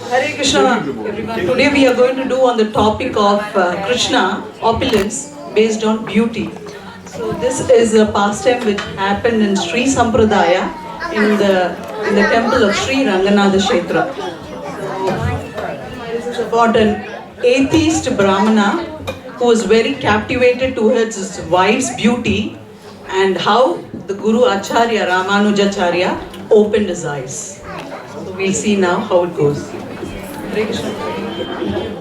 Hare Krishna, everyone. Today we are going to do on the topic of Krishna, opulence based on beauty. So this is a pastime which happened in Sri Sampradaya in the temple of Sri Ranganatha Kshetra. This is about an atheist Brahmana who was very captivated towards his wife's beauty and how the Guru Acharya Ramanujacharya opened his eyes. So we'll see now how it goes. Hare Krishna.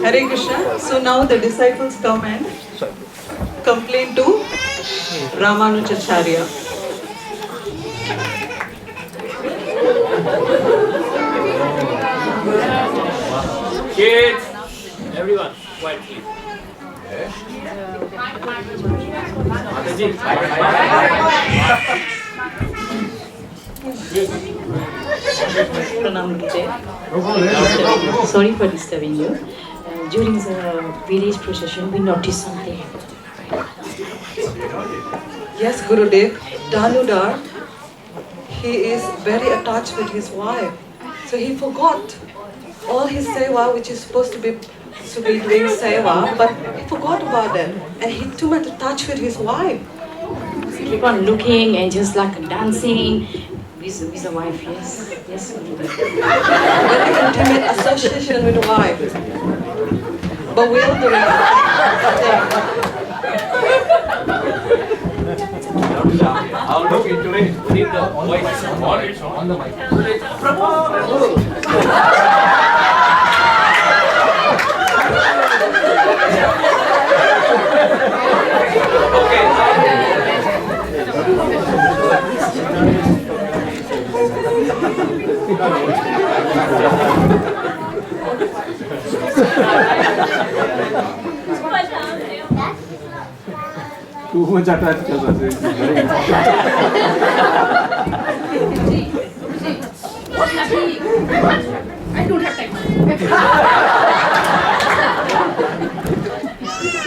Hare Krishna. So now the disciples come and complain to Ramanujacharya. Kids, everyone, quiet please. Sorry for disturbing you. During the village procession, we noticed something. Yes, Gurudev, Danudar, he is very attached with his wife. So he forgot all his seva, which is supposed to be doing seva, but he forgot about that. And he too much attached with his wife. Keep on looking and just like dancing with the wife, yes. Yes, Very intimate association with the wife. Bewildering. I'll look into it. Leave the voice on the mic. Too much attached to us. I don't have time.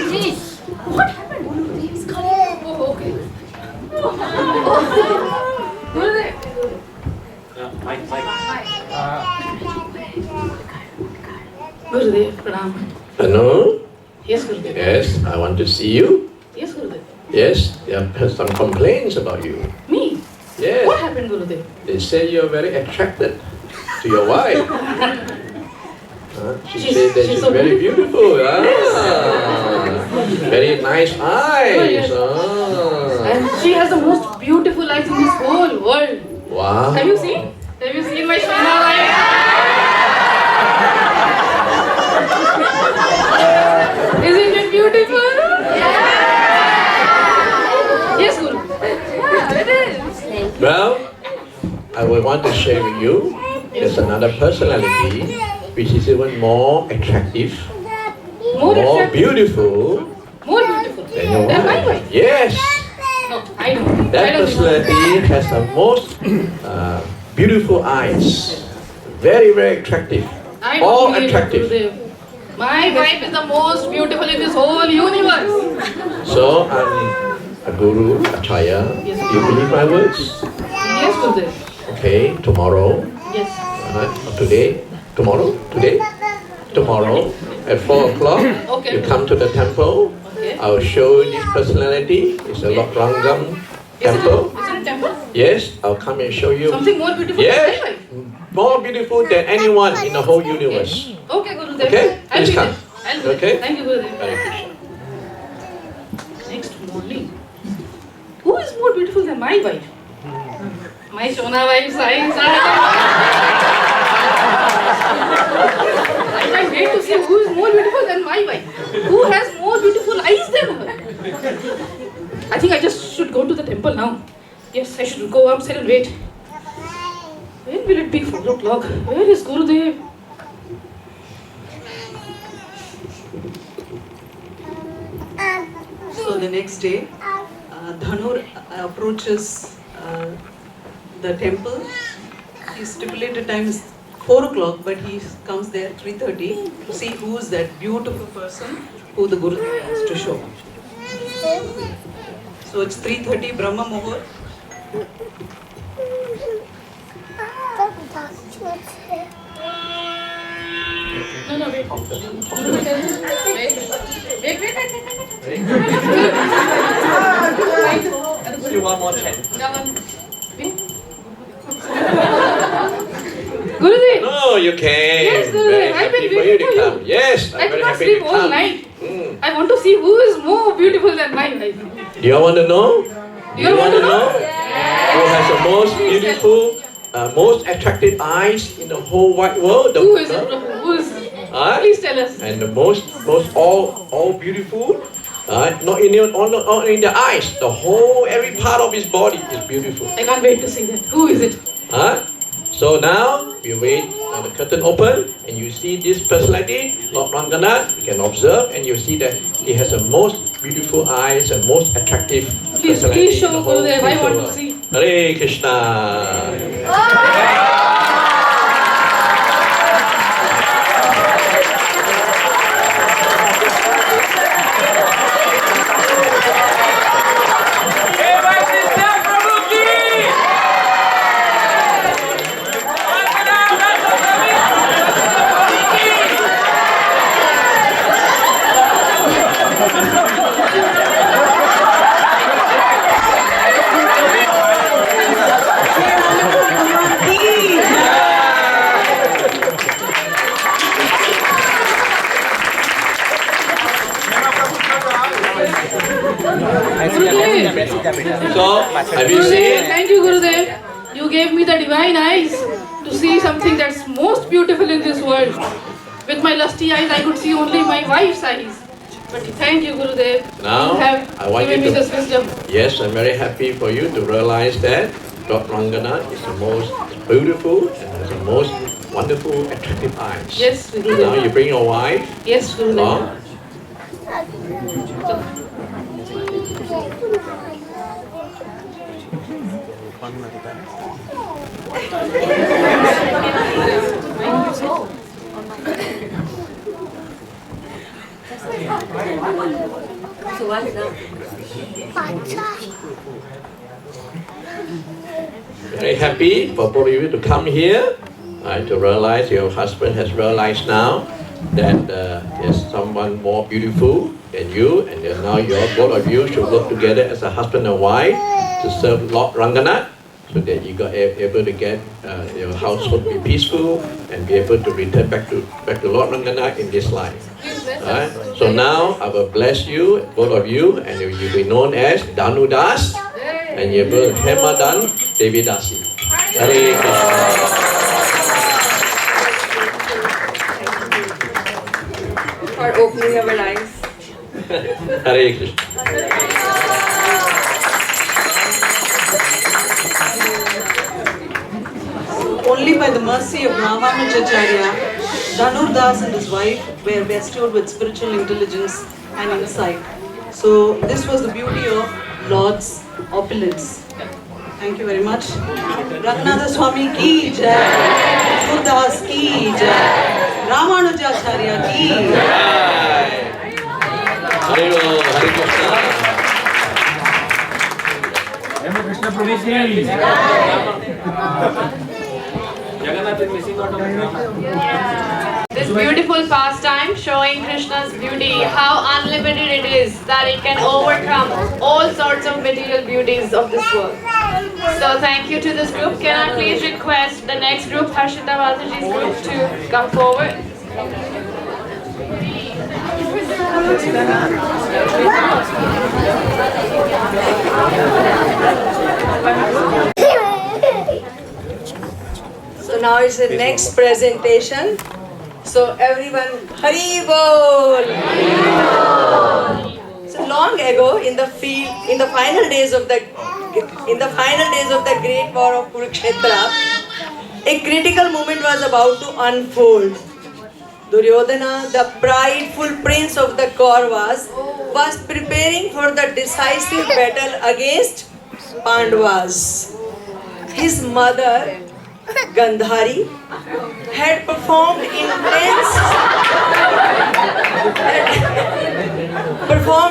Jeez, what happened? He's calling. Oh, okay. Mike. Gurudev, pranam. Hello? Yes, Gurudev. Yes, I want to see you. Yes, Gurudev. Yes, there are some complaints about you. Me? Yes. What happened, Gurudev? They say you're very attracted to your wife. She said that she's so very beautiful. Very nice eyes. And she has the most beautiful eyes in this whole world. Wow. Have you seen? Have you seen my smile? Isn't it beautiful? Yeah. Yes, Guru. Yeah, it is. Well, I would want to share with you, there's another personality which is even more attractive, more beautiful More beautiful. than your Than my wife. wife. Yes. No, I don't. That personality has the most beautiful eyes. Very, very attractive. I All don't believe it, attractive. Gurudev. My wife is the most beautiful in this whole universe. So I'm a guru, Acharya. Yes. Do you believe my words? Yes, Gurudev. Okay, tomorrow. Yes. Today, tomorrow, today, tomorrow at 4 o'clock, Okay. you come to the temple. Okay. I'll show you this personality. It's a Lord Rangam temple. Is it a temple? Yes, I'll come and show you. Something more beautiful Yes, than my wife? more beautiful than anyone in the whole universe. Okay, Gurudev. Okay, I'll please be come. there. I'll be there. Okay. Thank you, Gurudev. Hare Krishna. Next morning. Who is more beautiful than my wife? My Shona wife, Sai. I can't wait to see who is more beautiful than my wife. Who has more beautiful eyes than her? I think I just should go to the temple now. Yes, I should go upstairs and wait. When will it be? 4 o'clock. Where is Gurudev? So the next day, Dhanur approaches the temple. His stipulated time is 4 o'clock, but he comes there 3:30 to see who is that beautiful person who the Guru wants to show. So it's 3:30 Brahma Muhurt. No, wait. Wait. Still one more chance. Gurudev! No, you can. Yes, Gurudev, Very I've been happy for waiting you to for you. come. Yes, I I'm very could not happy sleep to all come. night. Mm. I want to see who is more beautiful than my wife. Do you want to know? Do You want to know? Who has the most beautiful, most attractive eyes in the whole wide world? The- Who is it? Who is it? Huh? Please tell us. And the most all beautiful. Not in the eyes. The whole, every part of his body is beautiful. I can't wait to see that. Who is it? So now we wait when the curtain open and you see this personality, Lord Ranganath. You can observe and you see that he has the most beautiful eyes and most attractive personality Please show in the whole Gurudev. I want to world. see. Hare Krishna. Gurudev. So, have you Gurudev, seen? thank you, Gurudev. You gave me the divine eyes to see something that's most beautiful in this world. With my lusty eyes, I could see only my wife's eyes. But thank you, Gurudev. Now, you have I want given you me to- this wisdom. Yes, I'm very happy for you to realize that Lord Ranganath is the most beautiful and has the most wonderful, attractive eyes. Yes, Now Gurudev. you bring your wife. Yes, Gurudev. along. Very happy for both of you to come here, to realize your husband has realized now that there's someone more beautiful than you, and then now both of you should work together as a husband and wife to serve Lord Ranganath, so that you got able to get your household be peaceful and be able to return back to Lord Ranganath in this life. Alright? So now I will bless you, both of you, and you will be known as Danu Das, and you will Hemadan Devi Dasi. Hare Krishna. For opening our eyes. Hare Krishna. Only by the mercy of Ramanujacharya, Dhanur Das and his wife were bestowed with spiritual intelligence and insight. So this was the beauty of Lord's opulence. Thank you very much. Raghunatha Swami ki jai, Dhanur Das ki jai, Ramanujacharya ki jai. Hare Krishna. Hare Krishna. Jagannath is missing out of the drama. This beautiful pastime showing Krishna's beauty, how unlimited it is, that it can overcome all sorts of material beauties of this world. So thank you to this group. Can I please request the next group, Harshita Balaji's group, to come forward? So now it's the next presentation. So everyone, Hari Bol! So long ago, in the final days of the great war of Kurukshetra, a critical moment was about to unfold. Duryodhana, the prideful prince of the Kauravas, was preparing for the decisive battle against Pandavas. His mother, Gandhari, had performed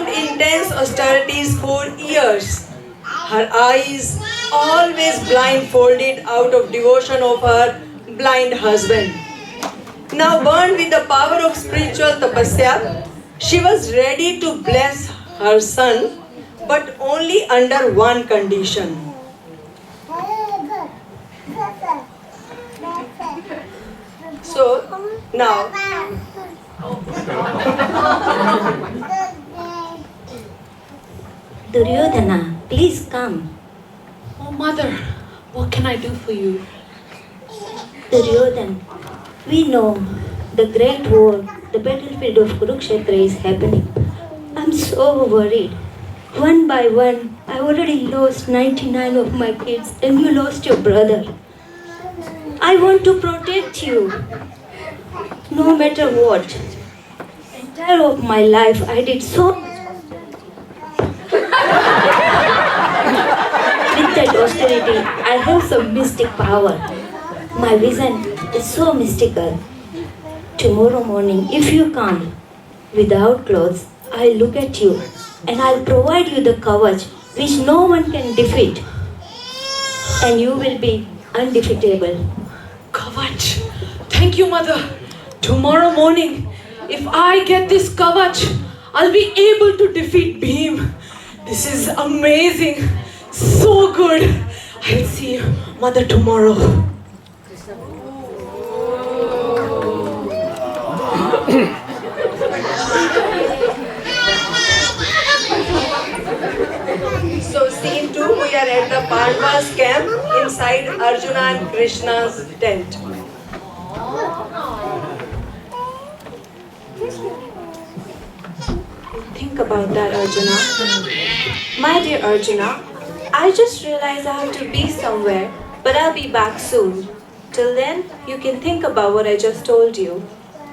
intense austerities for years. Her eyes always blindfolded out of devotion of her blind husband. Now burned with the power of spiritual tapasya, she was ready to bless her son, but only under one condition. So now, Duryodhana, please come. Oh, mother, what can I do for you? Duryodhana, we know the great war, the battlefield of Kurukshetra is happening. I'm so worried. One by one, I already lost 99 of my kids and you lost your brother. I want to protect you. No matter what. Entire of my life, I did so much. With that austerity, I have some mystic power. My vision is so mystical. Tomorrow morning, if you come without clothes, I'll look at you and I'll provide you the kavach which no one can defeat. And you will be undefeatable. Kavach. Thank you, mother. Tomorrow morning, if I get this kavach, I'll be able to defeat Bhim. This is amazing. So good. I'll see you, mother, tomorrow. So scene 2, we are at the Pandavas camp inside Arjuna and Krishna's tent. Think about that, Arjuna. My dear Arjuna, I just realized I have to be somewhere, but I'll be back soon. Till then, you can think about what I just told you.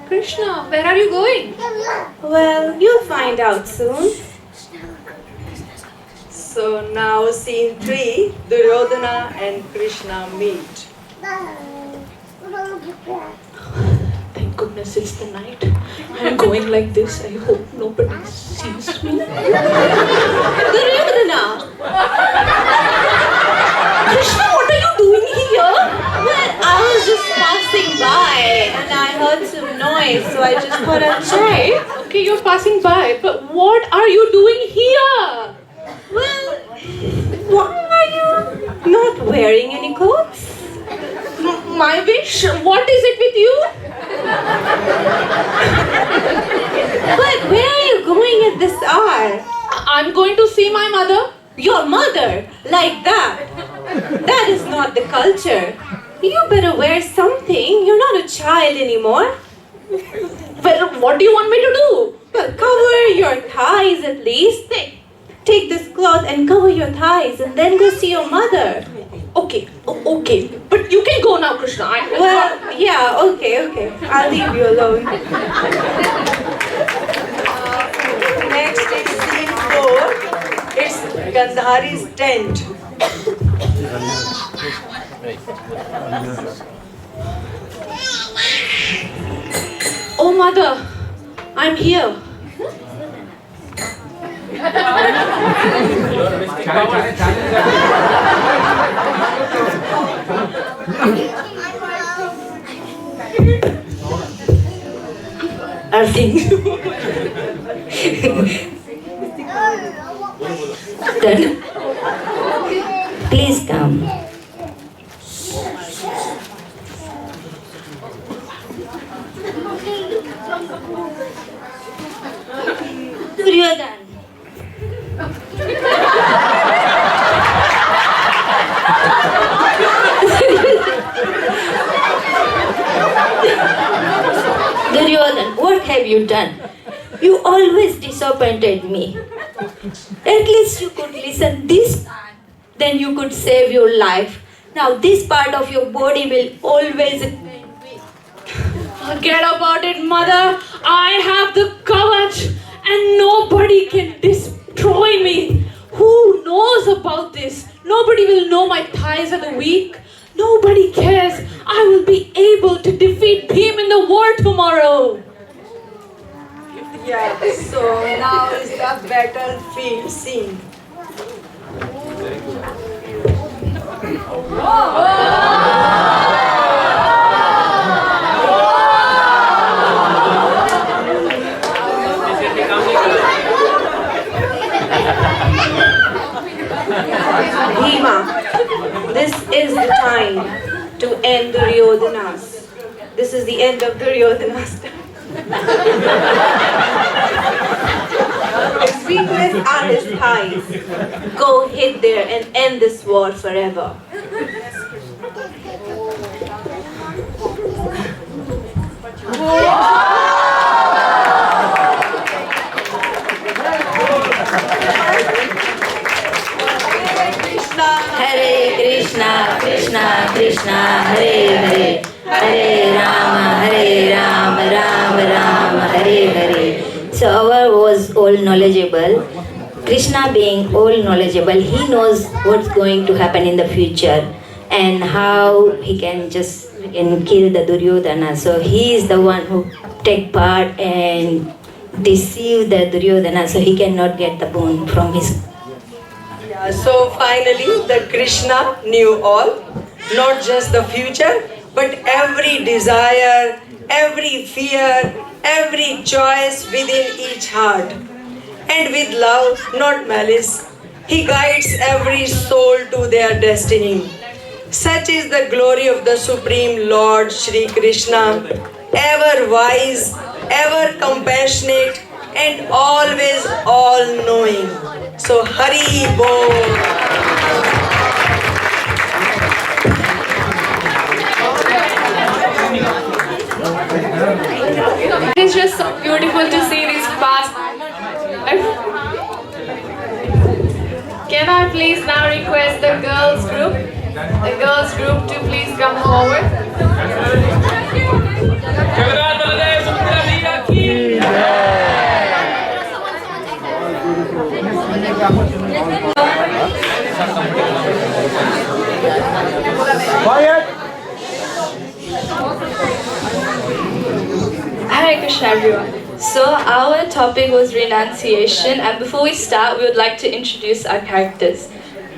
Krishna, where are you going? Well, you'll find out soon. So now scene 3, Duryodhana and Krishna meet. Thank goodness it's the night. I'm going like this. I hope nobody sees me. Duryodhana! Krishna, what are you doing here? Well, I was just passing by and I heard some noise, so I just thought I'd check. Okay, you're passing by, but what are you doing here? Well, why are you not wearing any clothes? My wish, what is it with you? But where are you going at this hour? I'm going to see my mother. Your mother? Like that? That is not the culture. You better wear something. You're not a child anymore. Well, what do you want me to do? Well, cover your thighs at least. Take this cloth and cover your thighs and then go see your mother. Okay, okay. But you can go now, Krishna. Well, yeah, okay. I'll leave you alone. Next is scene 4. It's Gandhari's tent. Oh, mother, I'm here. Earthing. Then, please come. Duryodhan. Duryodhan, what have you done? You always disappointed me. At least you could listen this time, then you could save your life. Now this part of your body will always pain me. Forget about it, mother. I have the courage and nobody can destroy me. Who knows about this? Nobody will know my thighs are weak. Nobody cares. I will be able to defeat Bhim in the war tomorrow. Yeah, so now is the battlefield scene. Bhima, this is the time to end Duryodhana's. This is the end of Duryodhana's time. His weakness are his thighs. Go hit there and end this war forever. Hare Krishna, Krishna Krishna, Hare Hare, Hare Rama, Rama Rama, Hare Hare. So our was all knowledgeable. Krishna being all knowledgeable, he knows what's going to happen in the future and how he can kill the Duryodhana. So he is the one who take part and deceive the Duryodhana so he cannot get the boon from his. So finally, the Krishna knew all, not just the future, but every desire, every fear, every choice within each heart. And with love, not malice, he guides every soul to their destiny. Such is the glory of the Supreme Lord Shri Krishna, ever wise, ever compassionate, and always all-knowing. So Hari Bol. It's just so beautiful to see these past. Can I please now request the girls group to please come forward? Quiet! Hare Krishna everyone. So our topic was renunciation, and before we start we would like to introduce our characters.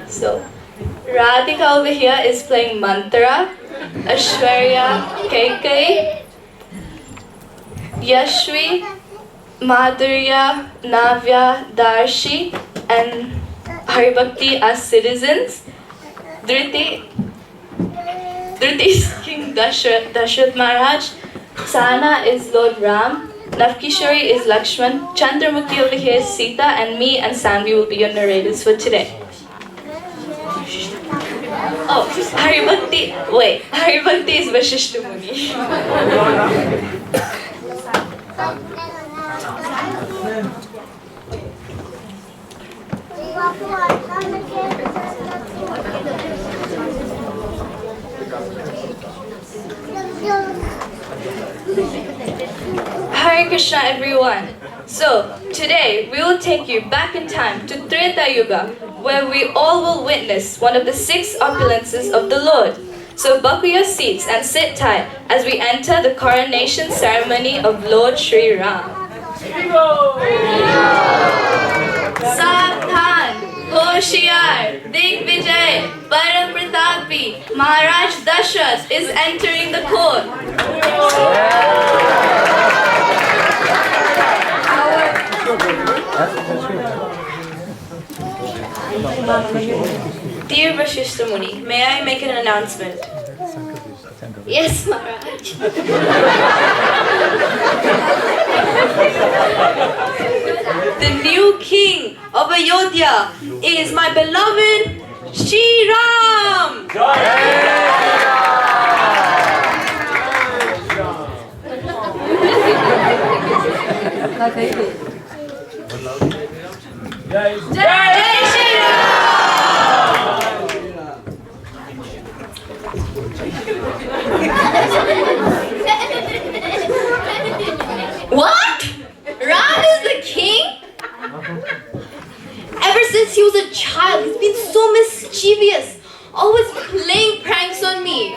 So Radhika over here is playing Mantra, Ashwarya Kaikai, Yashvi, Madhurya, Navya, Darshi, and Haribhakti are citizens. Dhriti is King Dashrath Maharaj. Sana is Lord Ram. Navkishori is Lakshman. Chandramukhi over here is Sita, and me and Sanvi will be your narrators for today. Oh, Haribhakti is Vashishta Muni. Hare Krishna everyone. So today we will take you back in time to Treta Yuga, where we all will witness one of the 6 opulences of the Lord. So buckle your seats and sit tight as we enter the coronation ceremony of Lord Sri Ram. सावधान, होशियार, दिग्विजय, परम प्रतापी, Maharaj Dashrath is entering the court. Dear Vasishtha Muni, may I make an announcement? Yes, Maharaj. The new king of Ayodhya is my beloved Shri Ram. Jai Shri What? Ram is the king? Ever since he was a child, he's been so mischievous, always playing pranks on me.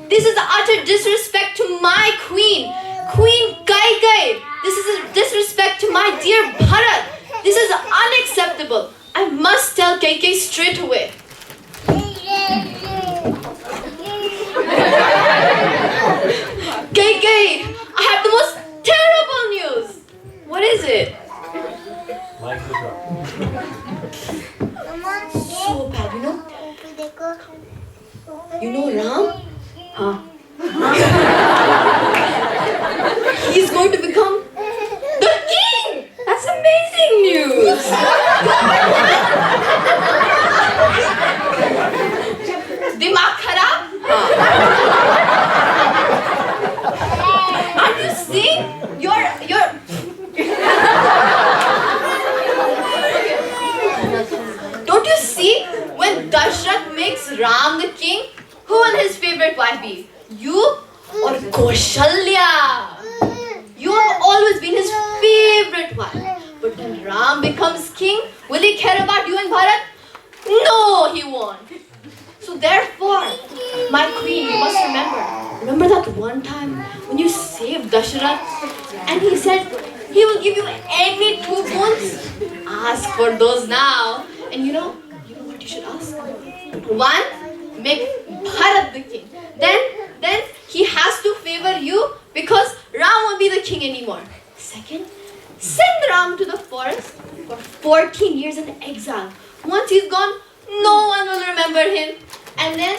This is utter disrespect to my queen, Queen Kaikai. This is a disrespect to my dear Bharat. This is unacceptable. I must tell Kaikai straight away. Kaikai, I have the most terrible news. What is it? So bad, you know? You know Ram? Huh? He's going to become the king! That's amazing news! Dimag kharab? Are you seeing? You're Don't you see? When Dashrath makes Ram the king, who will his favorite wife be? You or Kaushalya? You have always been his favorite wife. But when Ram becomes king, will he care about you and Bharat? No, he won't. So therefore, my queen, you must remember that one time when you saved Dashrath and he said he will give you any 2 boons? Ask for those now. And you know what you should ask? 1, make Bharat the king. Then he has to favor you because Ram won't be the king anymore. 2nd, send Ram to the forest for 14 years in exile. Once he's gone, no one will remember him. And then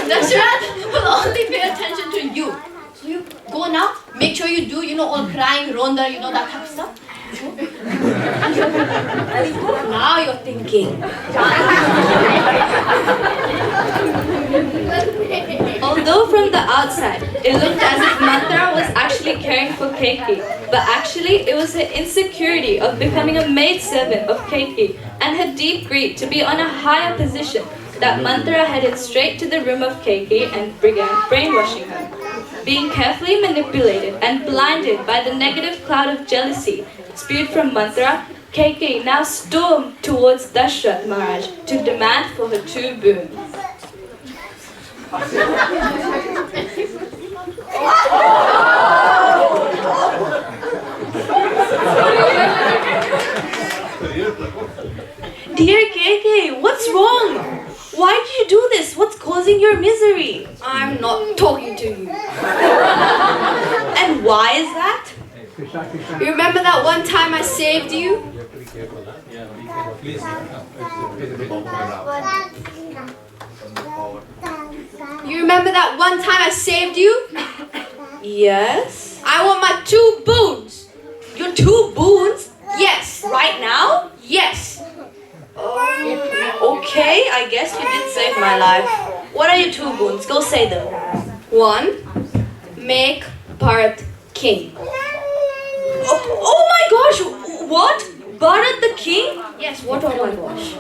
Dashrath will only pay attention to you. So you go now, make sure you do, all crying, ronda, that type of stuff. Now you're thinking. Although from the outside, it looked as if Manthara was actually caring for Kaikeyi, but actually it was her insecurity of becoming a maidservant of Kaikeyi and her deep greed to be on a higher position that Manthara headed straight to the room of Kaikeyi and began brainwashing her. Being carefully manipulated and blinded by the negative cloud of jealousy spewed from Manthara, Kaikeyi now stormed towards Dashrath Maharaj to demand for her 2 boons. Dear Kaikeyi, what's wrong? Why did you do this? What's causing your misery? I'm not talking to you. And why is that? You remember that one time I saved you? You remember that one time I saved you? Yes. I want my 2 boons. Your 2 boons? Yes. Right now? Yes. Okay, I guess you did save my life. What are your 2 boons? Go say them. 1, make Bharat king. Oh my gosh! What? Bharat the king? Yes, what oh my gosh?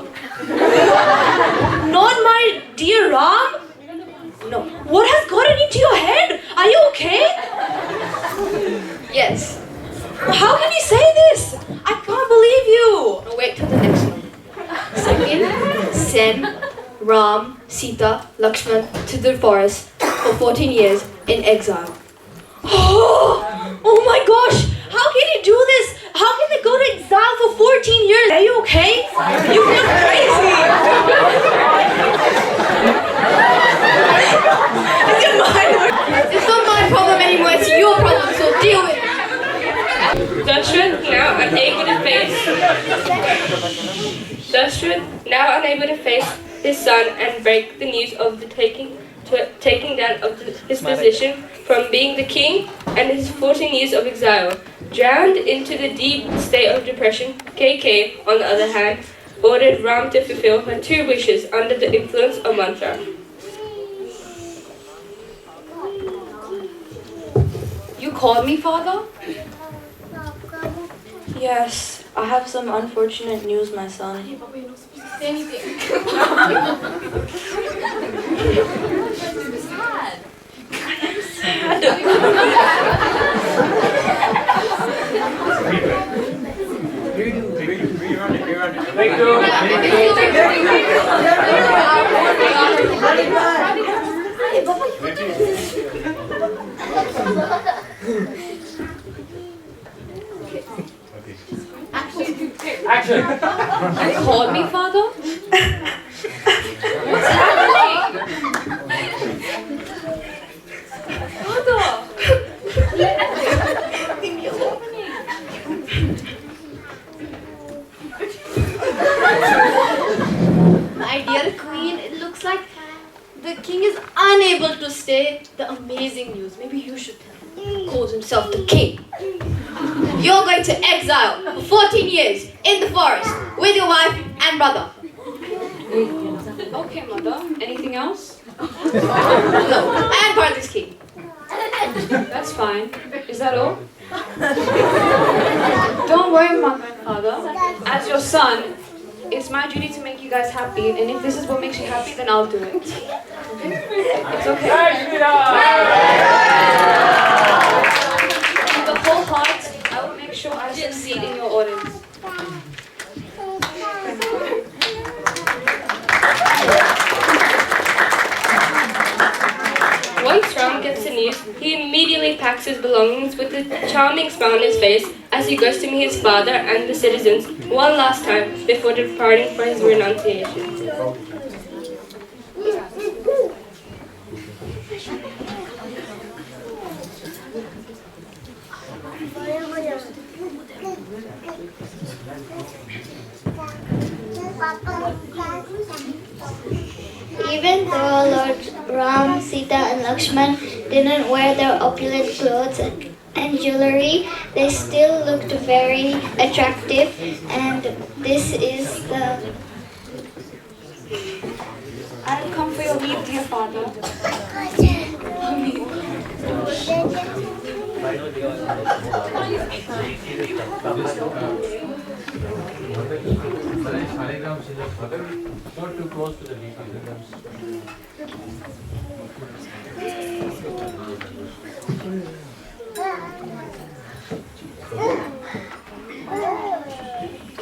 Not my dear Ram? No. What has gotten into your head? Are you okay? Yes. How can you say this? I can't believe you. No, wait till the next one. 2nd, send Ram, Sita, Lakshman to the forest for 14 years in exile. Oh my gosh! How can you do this? How can they go to exile for 14 years. Are you okay? You look crazy. Is your mind? It's not my problem anymore, it's your problem, so deal with it. Dashrath, now unable to face his son and break the news of the taking down of his position from being the king and his 14 years of exile. Drowned into the deep state of depression, KK, on the other hand, ordered Ram to fulfill her 2 wishes under the influence of mantra. You called me, father? Yes, I have some unfortunate news, my son. Say anything. Action! You called me, father? What's happening? Father! My dear queen, it looks like the king is unable to say the amazing news. Maybe you should tell him. Calls himself the king. You're going to exile for 14 years in the forest with your wife and brother. Okay, mother. Anything else? No, and Parthi's king. That's fine. Is that all? Don't worry, mother and father. As your son, it's my duty to make you guys happy, and if this is what makes you happy, then I'll do it. Okay? It's okay. With the whole heart, I will make sure I succeed in your orders. Once Ram gets the news, he immediately packs his belongings with a charming smile on his face as he goes to meet his father and the citizens one last time before departing for his renunciation. Even though Lord Ram, Sita and Lakshman didn't wear their opulent clothes and jewelry, they still looked very attractive, and this is the... I'll come for your leave, dear father. Not too close to the DP.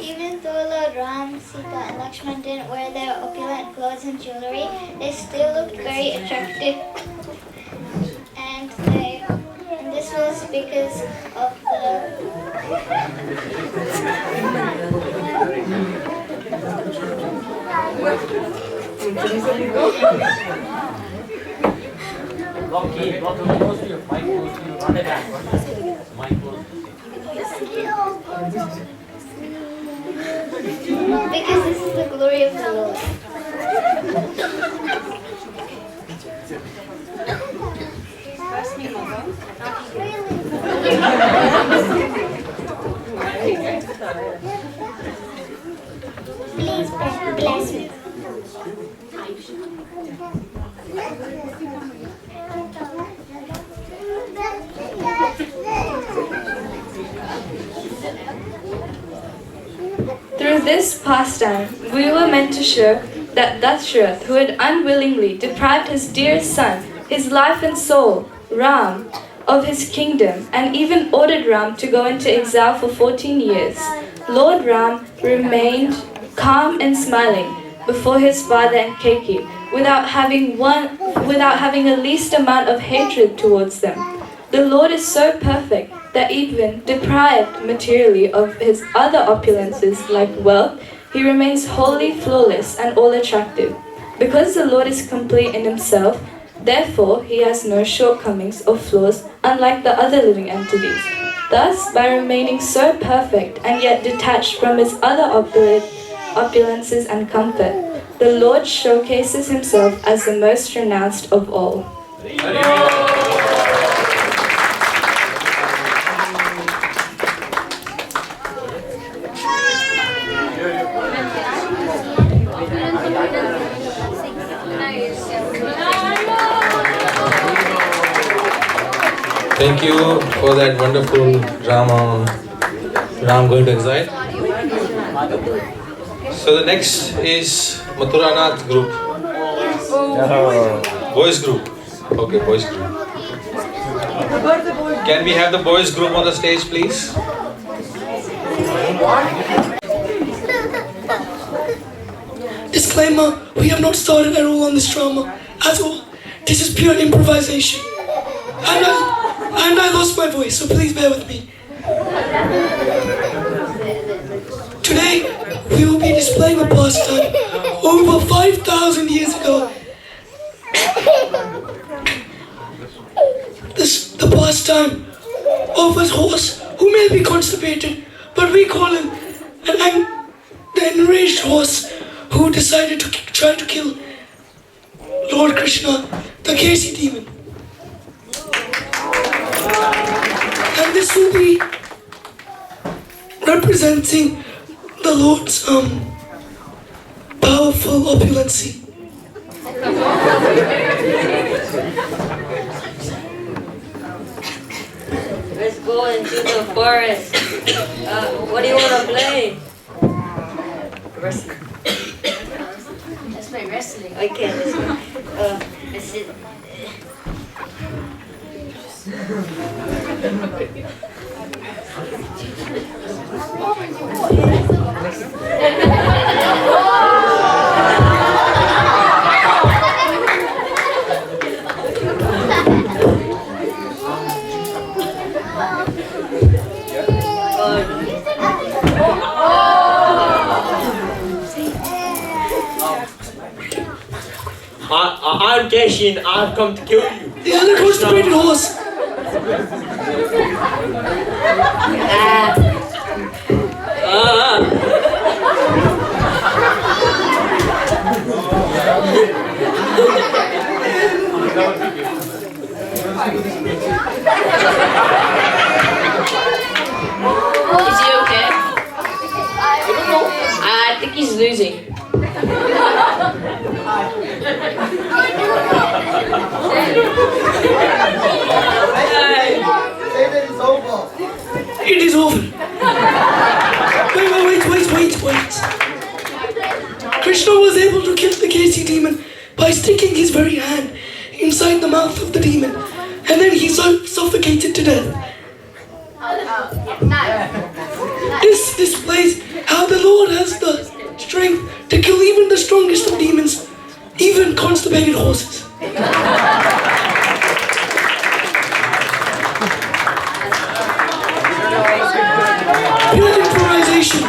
Even though Lord Ram, Sita and Lakshman didn't wear their opulent clothes and jewelry, they still looked very attractive, and this was because of Block close to your mic, close to your run it back. Mic close. because this is the glory of the Lord. Bless me, mother. Please bless me. Through this pastime, we were meant to show that Dashrath, who had unwillingly deprived his dearest son, his life and soul, Ram, of his kingdom, and even ordered Ram to go into exile for 14 years, Lord Ram remained calm and smiling before his father and Keki, without having the least amount of hatred towards them. The Lord is so perfect that even deprived materially of his other opulences like wealth, he remains wholly flawless and all attractive. Because the Lord is complete in himself, therefore he has no shortcomings or flaws, unlike the other living entities. Thus, by remaining so perfect and yet detached from his other opulences and comfort, the Lord showcases himself as the most renounced of all. Thank you for that wonderful drama on Ram going to exile. So the next is Mathuranath group. Boys group. Okay, boys group. Can we have the boys group on the stage, please? Disclaimer, we have not started at all on this drama. At all. This is pure improvisation. And I lost my voice, so please bear with me. Today, we will be displaying a pastime over 5,000 years ago. The pastime of a horse who may be constipated, but we call him the enraged horse who decided to try to kill Lord Krishna, the Kasi demon. And this will be representing the Lord's powerful opulency. Let's go into the forest. What do you want to play? Wrestling. Let's play wrestling. Okay, let's sit. I'm Keshin, I've come to kill you. The other constipated horse. Is he okay? I think he's losing. It is over. Wait. Krishna was able to kill the Kasi demon by sticking his very hand inside the mouth of the demon, and then he suffocated to death. This displays how the Lord has the strength to kill even the strongest of demons, even constipated horses. Pure improvisation.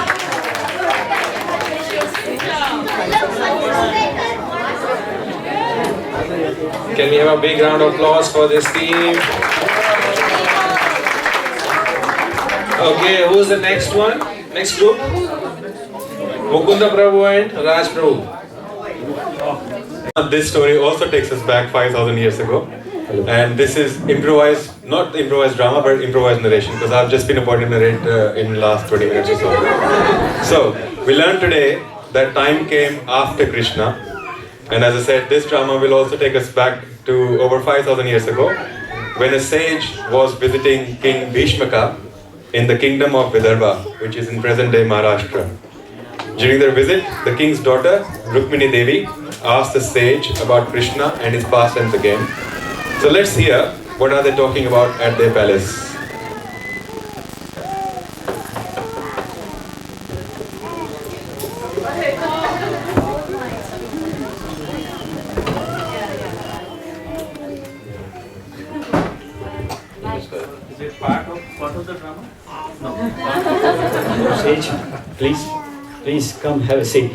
Can we have a big round of applause for this team? Okay, who's the next one? Next group? Mukunda Prabhu and Raj Prabhu. This story also takes us back 5,000 years ago. And this is improvised, not improvised drama, but improvised narration, because I've just been appointed to narrate in the last 20 minutes or so. So, we learned today that time came after Krishna. And as I said, this drama will also take us back to over 5,000 years ago, when a sage was visiting King Bhishmaka in the kingdom of Vidarbha, which is in present-day Maharashtra. During their visit, the king's daughter, Rukmini Devi, asked the sage about Krishna and his pastimes again. So let's hear what are they talking about at their palace. Is it part of the drama? Sage, please come have a seat.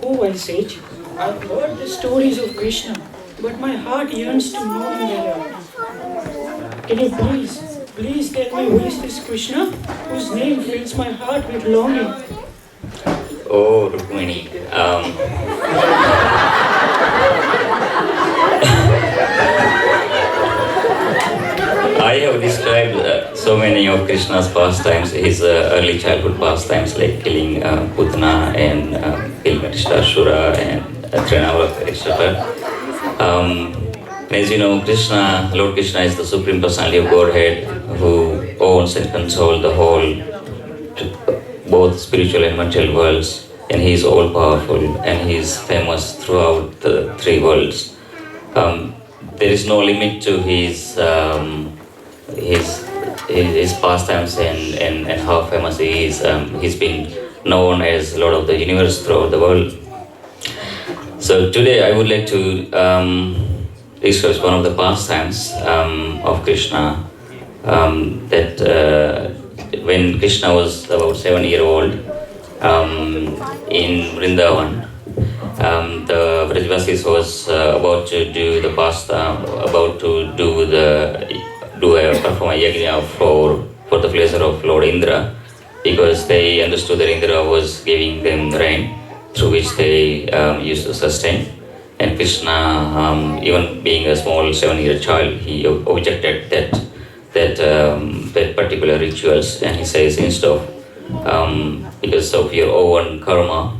Oh, well, Sage, I've heard the stories of Krishna, but my heart yearns to know him better. Can you please tell me who is this Krishna, whose name fills my heart with longing? Oh, Rukmini. I have described so many of Krishna's pastimes, his early childhood pastimes like killing Putana and killing Ashura and Trinavarta, etc. As you know, Lord Krishna is the Supreme Personality of Godhead who owns and controls the whole, both spiritual and material worlds, and he is all powerful and he is famous throughout the three worlds. There is no limit to his pastimes and how famous he is. He's been known as Lord of the Universe throughout the world. So today I would like to discuss one of the pastimes of Krishna. That when Krishna was about 7 years old in Vrindavan, the Vrajavasis was about to do the perform a yajna for the pleasure of Lord Indra, because they understood that Indra was giving them rain through which they used to sustain. And Krishna, even being a small 7-year child, he objected that particular rituals, and he says, instead of because of your own karma,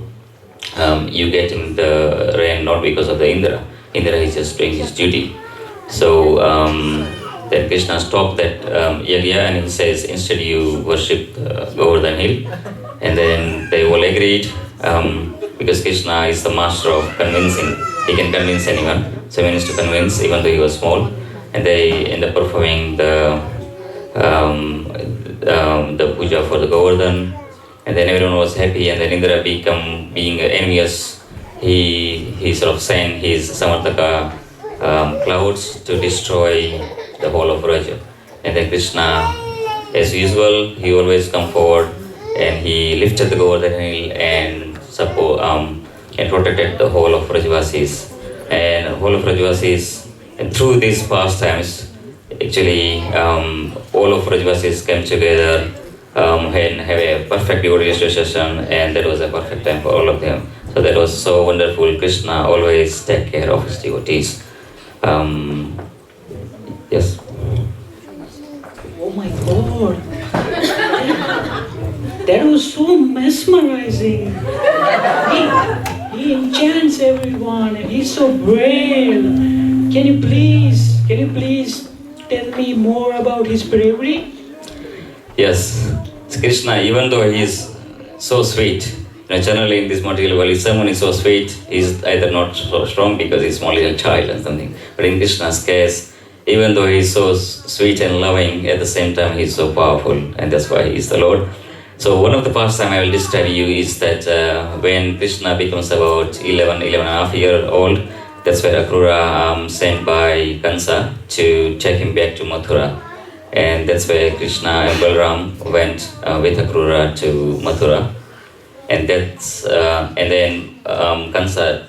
you getting the rain not because of the Indra. Indra is just doing his duty. So then Krishna stopped that yajna, and he says, instead you worship Govardhan hill. And then they all agreed, because Krishna is the master of convincing. He can convince anyone. So he managed to convince even though he was small. And they end up performing the puja for the Govardhan. And then everyone was happy, and then Indra being envious, he sort of sent his Samartaka clouds to destroy the whole of Vraja. And then Krishna, as usual, he always come forward and he lifted the Govardhan hill and protected the whole of Vrajavasis. And the whole of Vrajavasis, and through these pastimes, actually all of Vrajavasis came together and have a perfect devotee association, and that was a perfect time for all of them. So that was so wonderful. Krishna always take care of his devotees. Yes. Oh my God! That was so mesmerizing. He enchants everyone, and he's so brave. Can you please tell me more about his bravery? Yes, Krishna, even though he is so sweet, generally in this material world, if someone is so sweet, he's either not so strong because he's only a child or something. But in Krishna's case, even though he's so sweet and loving, at the same time he's so powerful, and that's why he's the Lord. So one of the pastime I will describe you is that when Krishna becomes about 11 and a half years old, that's where Akrura sent by Kansa to take him back to Mathura. And that's where Krishna and Balram went with Akrura to Mathura. And then Kansa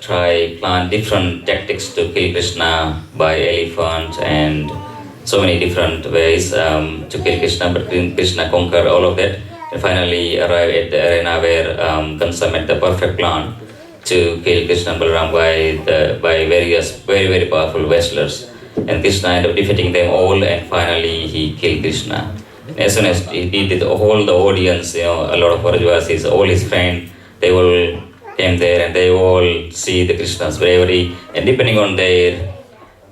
planned different tactics to kill Krishna by elephant and so many different ways to kill Krishna, but Krishna conquered all of that and finally arrived at the arena where Kansa made the perfect plan to kill Krishna and Balram by various very, very powerful wrestlers. And Krishna ended up defeating them all, and finally he killed Krishna. And as soon as he did, all the audience, a lot of Vrajavasis, all his friends, they all came there and they all see the Krishna's bravery, and depending on their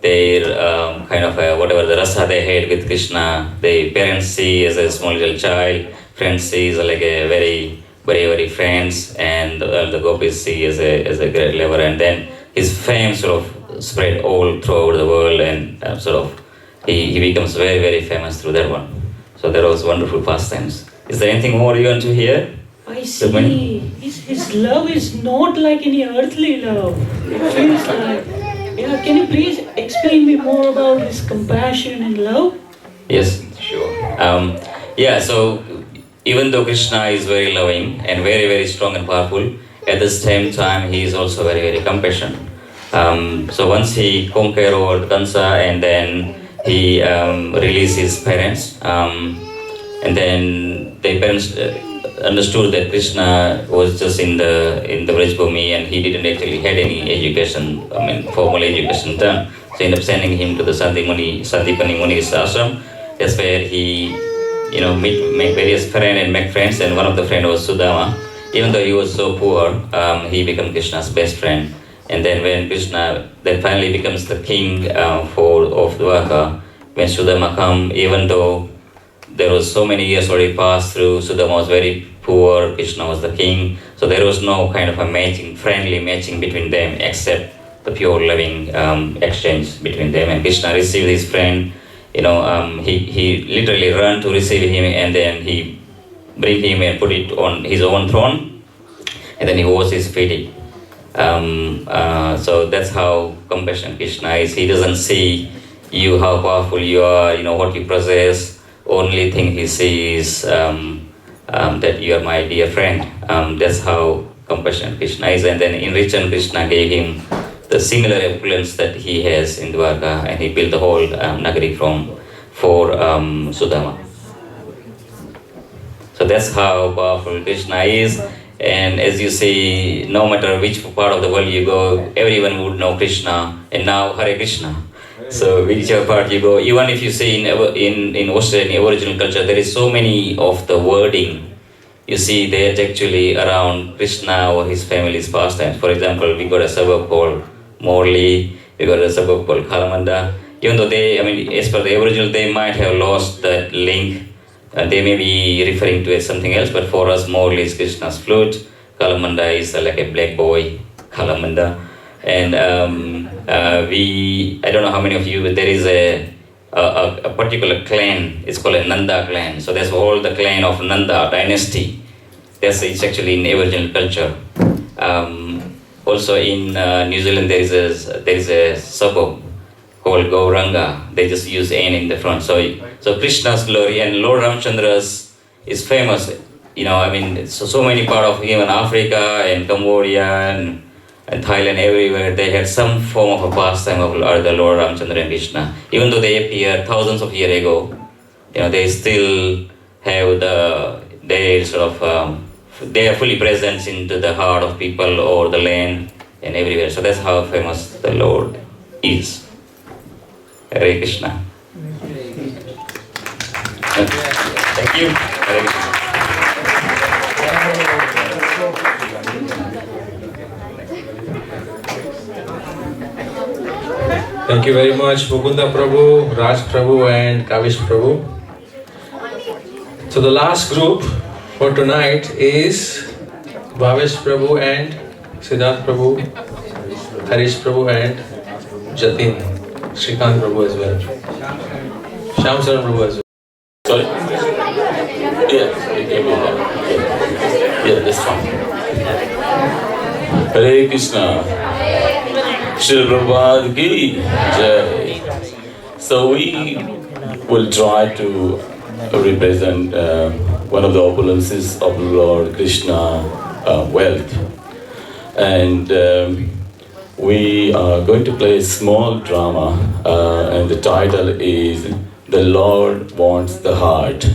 kind of whatever the rasa they had with Krishna, the parents see as a small little child, friends see as like a very, very, very friends, and the gopis see as a great lover, and then his fame sort of spread all throughout the world, and he becomes very, very famous through that one. So that was wonderful pastimes. Is there anything more you want to hear? I see. His love is not like any earthly love. It feels like. Yeah, can you please explain me more about his compassion and love? Yes, sure. So even though Krishna is very loving and very, very strong and powerful, at the same time he is also very, very compassionate. So once he conquered over Kansa and then he released his parents, and then the parents understood that Krishna was just in the Vrajbhumi and he didn't actually had any education, formal education done. So ended up sending him to the Sandipani Muni's ashram. That's where he, make various friends and make friends, and one of the friends was Sudama. Even though he was so poor, he became Krishna's best friend. And then when Krishna then finally becomes the king of Dwarka, when Sudama come, even though there was so many years already passed through, Sudama was very poor, Krishna was the king, so there was no kind of a friendly matching between them except the pure loving exchange between them. And Krishna received his friend, he literally ran to receive him, and then he bring him and put it on his own throne, and then he washed his feet. So that's how compassionate Krishna is. He doesn't see you, how powerful you are, what you possess. Only thing he sees that you are my dear friend. That's how compassionate Krishna is. And then in return, Krishna gave him the similar influence that he has in Dwarka, and he built the whole Nagari for Sudama. So that's how powerful Krishna is. And as you see, no matter which part of the world you go, everyone would know Krishna. And now Hare Krishna. So whichever part you go, even if you see in Australian Aboriginal culture, there is so many of the wording. You see that actually around Krishna or his family's pastimes. For example, we got a suburb called Morley, we got a suburb called Kalamanda. Even though as per the Aboriginal, they might have lost that link. They may be referring to it as something else, but for us, Morley is Krishna's flute. Kalamanda is like a black boy, Kalamanda. And I don't know how many of you, but there is a particular clan, it's called a Nanda clan. So that's all the clan of Nanda dynasty. It's actually in Aboriginal culture. Also in New Zealand, there is a suburb called Gauranga. They just use N in the front. So Krishna's glory and Lord Ramchandra's is famous. So many parts of even Africa and Cambodia and Thailand, everywhere, they had some form of a pastime of the Lord Ramchandra and Krishna. Even though they appeared thousands of years ago, they still have they are fully present into the heart of people or the land and everywhere. So that's how famous the Lord is. Hare Krishna. Thank you. Hare Krishna. Thank you very much, Mukunda Prabhu, Raj Prabhu and Kavish Prabhu. So the last group for tonight is Bhavesh Prabhu and Siddharth Prabhu, Harish Prabhu and Jatin, Shrikant Prabhu as well, Shyam Saran Prabhu as well. Sorry? Yeah, that's fine. Hare Krishna. Shri Prabhupada ki Jai. So we will try to represent one of the opulences of Lord Krishna, wealth. And we are going to play a small drama, and the title is The Lord Wants the Heart.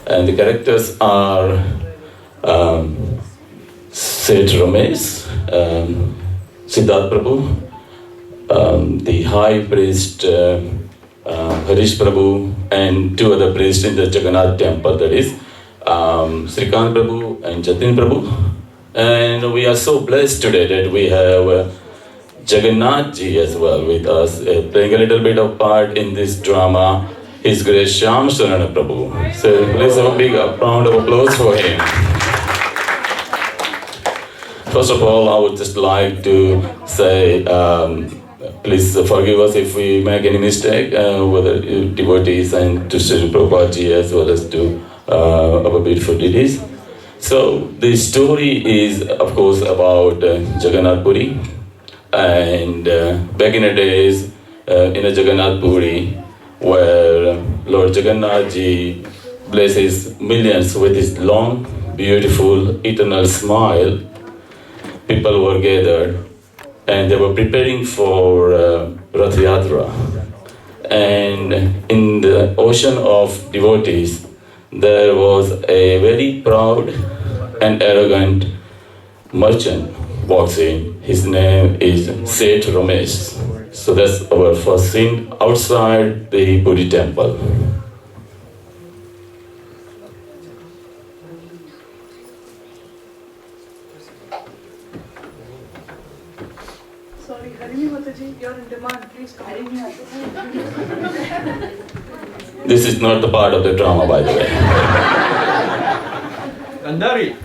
And the characters are Seth Ramesh, Siddharth Prabhu, the High Priest Harish Prabhu, and two other priests in the Jagannath temple, that is Srikant Prabhu and Jatin Prabhu. And we are so blessed today that we have Jagannath Ji as well with us, playing a little bit of part in this drama, His Grace Shyam Saran Prabhu. So please have a big round of applause for him. First of all, I would just like to say, please forgive us if we make any mistake, whether devotees and to Sri Prabhupada Ji as well as to our beautiful deities. So the story is, of course, about Jagannath Puri, and back in the days, in a Jagannath Puri, where Lord Jagannath Ji blesses millions with his long, beautiful, eternal smile, people were gathered and they were preparing for Rath Yatra. And in the ocean of devotees, there was a very proud and arrogant merchant walks in. His name is Seth Ramesh. So that's our first scene outside the Puri temple. Sorry, Harini Mataji, you're in demand. Please come in here. This is not the part of the drama, by the way. Gandhari.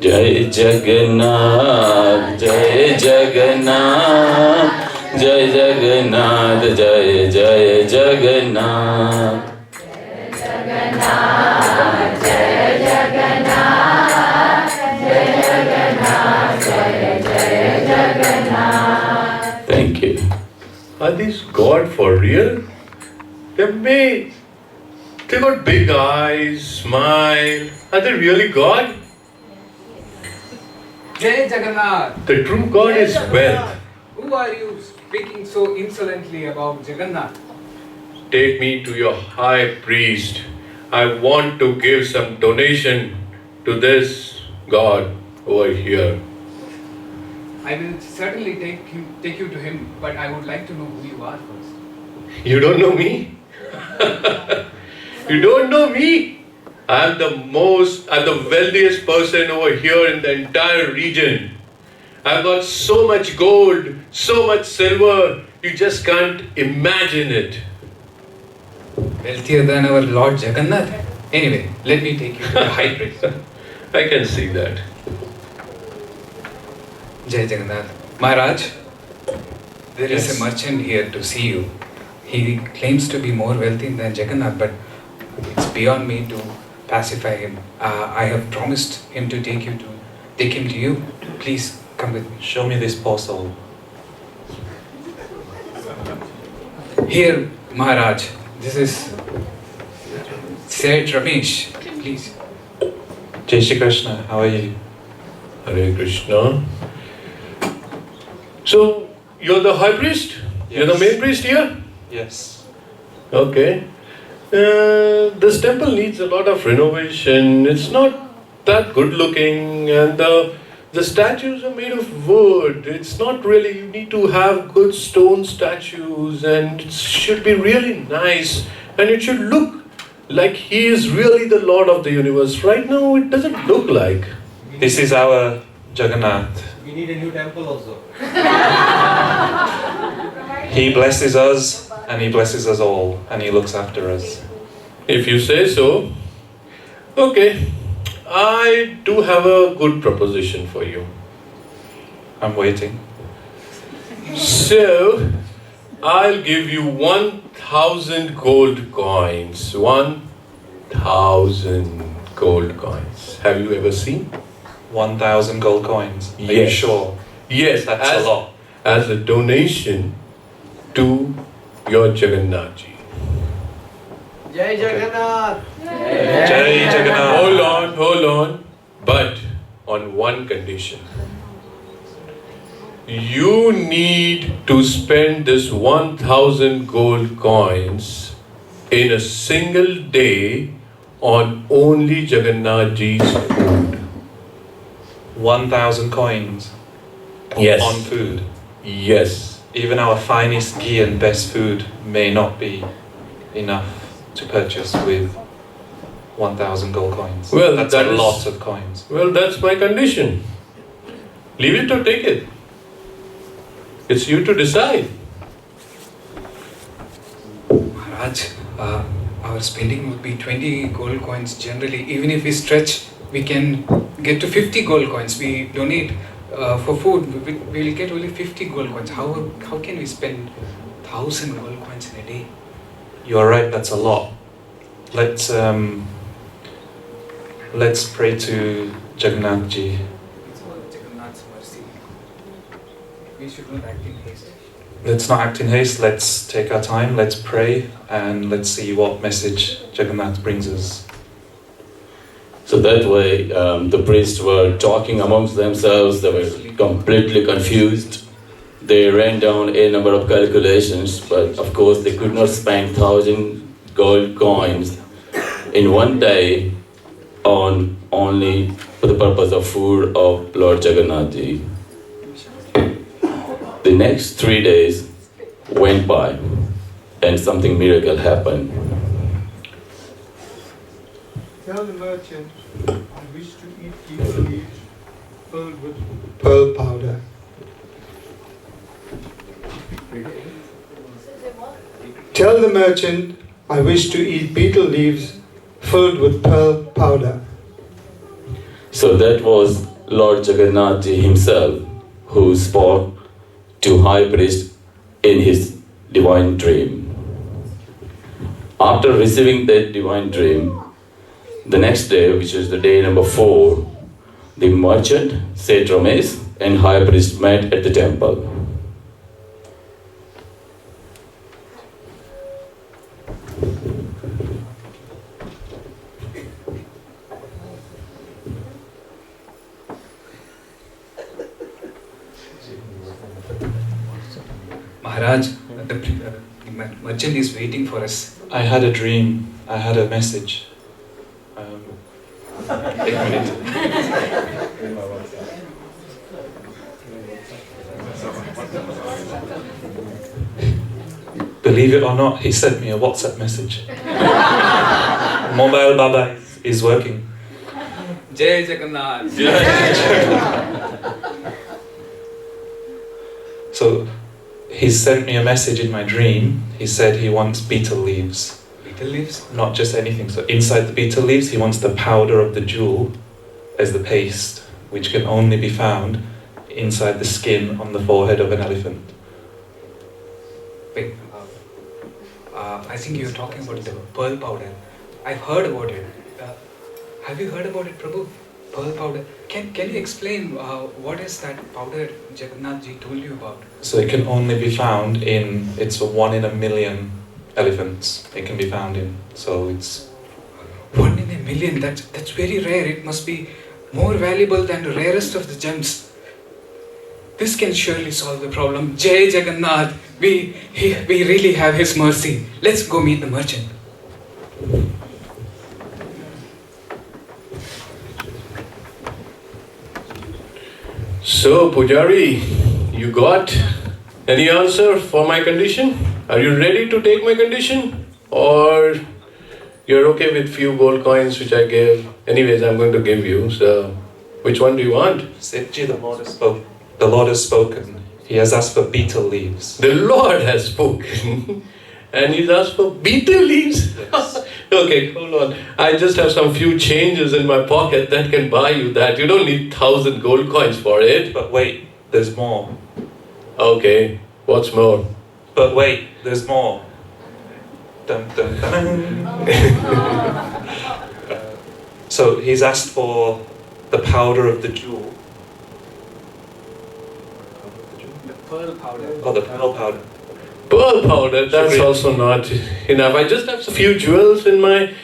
Jai Jagannath, Jai Jagannath, Jai Jagannath, Jai Jai Jagannath. Thank you. Are these God for real? They got big eyes, smile. Are they really God? Jai Jagannath. The true God is wealth. Who are you speaking so insolently about Jagannath? Take me to your high priest. I want to give some donation to this God over here. I will certainly take you to him, but I would like to know who you are first. You don't know me? You don't know me? I'm the wealthiest person over here in the entire region. I've got so much gold, so much silver, you just can't imagine it. Wealthier than our Lord Jagannath? Anyway, let me take you to the high priest. I can see that. Jai Jagannath. Maharaj, there is a merchant here to see you. He claims to be more wealthy than Jagannath, but it's beyond me to pacify him. I have promised him to take him to you. Please come with me. Show me this parcel. Here, Maharaj, this is Seth Ramesh. Please. Jai Shri Krishna, how are you? Hare Krishna. So, you're the high priest? Yes. You're the main priest here? Yes. Okay. This temple needs a lot of renovation. It's not that good looking, and the statues are made of wood. It's not really, you need to have good stone statues, and it should be really nice, and it should look like he is really the Lord of the universe. Right now, it doesn't look like. This is our Jagannath. We need a new temple also. He blesses us and he blesses us all and he looks after us. If you say so. Okay, I do have a good proposition for you. I'm waiting. So, I'll give you 1,000 gold coins. 1,000 gold coins. Have you ever seen? 1,000 gold coins. Are you sure? Yes, That's a lot. As a donation to your Jagannath ji. Jai Jagannath. Jai Jagannath. Hold on. But on one condition. You need to spend this 1,000 gold coins in a single day on only Jagannath ji's food. 1,000 coins. Yes. On food. Yes. Even our finest ghee and best food may not be enough to purchase with 1,000 gold coins. Well, that's that a is- lot of coins. Well, that's my condition. Leave it or take it. It's you to decide. Maharaj, our spending would be 20 gold coins generally. Even if we stretch, we can get to 50 gold coins. We donate for food, we will get only 50 gold coins. How can we spend 1,000 gold coins in a day? You are right, that's a lot. Let's pray to Jagannath Ji. It's all Jagannath's mercy. We should not act in haste. Let's not act in haste, let's take our time, let's pray, and let's see what message Jagannath brings us. So that way, the priests were talking amongst themselves, they were completely confused. They ran down a number of calculations, but of course they could not spend 1,000 gold coins in one day on only for the purpose of food of Lord Jagannath Ji. The next 3 days went by and something miracle happened. Tell the merchant I wish to eat betel leaves filled with pearl powder. Tell the merchant I wish to eat betel leaves filled with pearl powder. So that was Lord Jagannath Ji himself who spoke to High Priest in his divine dream. After receiving that divine dream, the next day, which is the day number 4, the merchant, Seth Ramesh, and High Priest met at the temple. Maharaj, the merchant is waiting for us. I had a dream, I had a message. A minute. Believe it or not, he sent me a WhatsApp message. Mobile Baba is working. Jai Jagannath. So he sent me a message in my dream. He said he wants betel leaves. Betel leaves? Not just anything. So inside the betel leaves, he wants the powder of the jewel as the paste, which can only be found inside the skin on the forehead of an elephant. Wait, I think you're talking about the pearl powder. I've heard about it. Have you heard about it, Prabhu? Pearl powder. Can you explain what is that powder Jagannath Ji told you about? So it can only be found in, it's a 1 in a million elephants it can be found in. So it's 1 in a million, that's very rare. It must be more valuable than the rarest of the gems. This can surely solve the problem. Jai Jagannath, we really have his mercy. Let's go meet the merchant. So, Pujari, you got any answer for my condition? Are you ready to take my condition? Or you're okay with few gold coins which I gave? Anyways, I'm going to give you, so which one do you want? Sitji, the Lord has spoken. The Lord has spoken. He has asked for betel leaves. The Lord has spoken. And he's asked for betel leaves? Yes. Okay, hold on. I just have some few changes in my pocket that can buy you that. You don't need 1,000 gold coins for it. But wait, there's more. Okay, what's more? But wait, there's more. Dun, dun, dun. So he's asked for the powder of the jewel. The pearl powder. Oh, the pearl powder. Pearl powder, that's also not enough. I just have a few jewels in my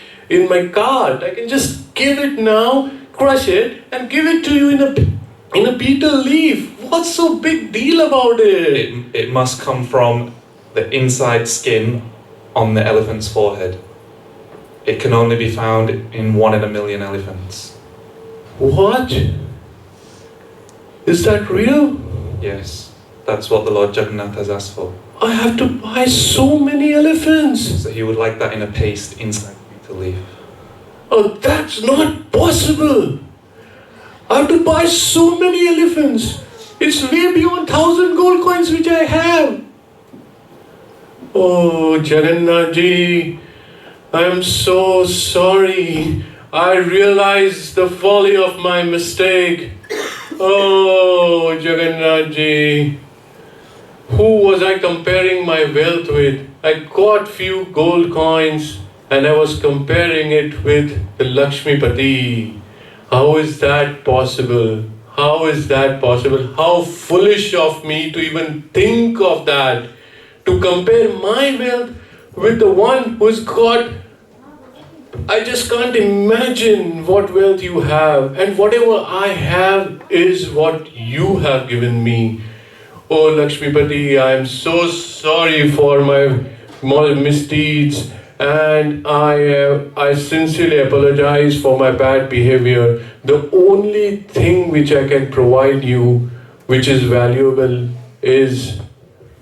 cart. I can just give it now, crush it, and give it to you in a betel leaf. What's so big deal about it? It must come from the inside skin on the elephant's forehead. It can only be found in 1 in a million elephants. What? Is that real? Yes, that's what the Lord Jagannath has asked for. I have to buy so many elephants. So he would like that in a paste inside the betel leaf. Oh, that's not possible. I have to buy so many elephants. It's way beyond 1,000 gold coins which I have. Oh, Jagannath Ji, I am so sorry. I realize the folly of my mistake. Oh, Jagannath Ji. Who was I comparing my wealth with? I got few gold coins and I was comparing it with the Lakshmipati. How is that possible? How is that possible? How foolish of me to even think of that. To compare my wealth with the one who's got... I just can't imagine what wealth you have. And whatever I have is what you have given me. Oh Lakshmipati, I am so sorry for my misdeeds, and I sincerely apologize for my bad behavior. The only thing which I can provide you, which is valuable, is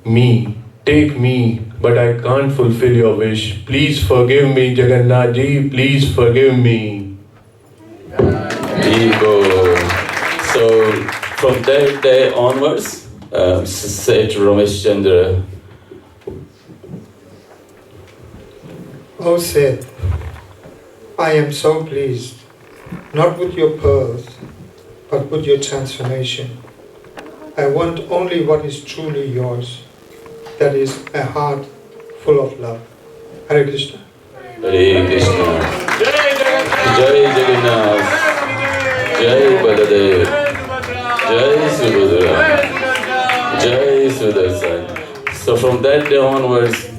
me. Take me, but I can't fulfill your wish. Please forgive me, Jagannath Ji. Please forgive me. Ego. So from that day onwards, said Ramesh Chandra, Oh Seth, I am so pleased, not with your pearls, but with your transformation. I want only what is truly yours, that is a heart full of love. Hare Krishna. Hare Krishna. Jai Jagannath. Jai Baladev. Jai Subhadra. Jai Sudarshan. So from that day onwards,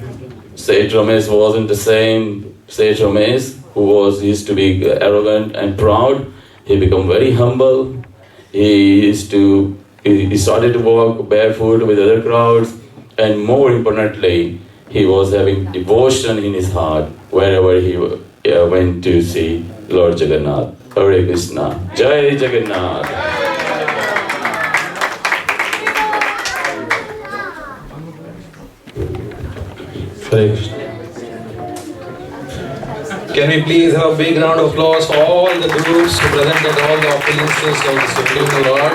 Seth Ramesh wasn't the same Seth Ramesh who used to be arrogant and proud. He became very humble. He started to walk barefoot with other crowds, and more importantly, he was having devotion in his heart wherever he went to see Lord Jagannath. Hare Krishna. Jai Jagannath. Hare Krishna. Can we please have a big round of applause for all the groups who presented all the opulence of the Supreme Lord?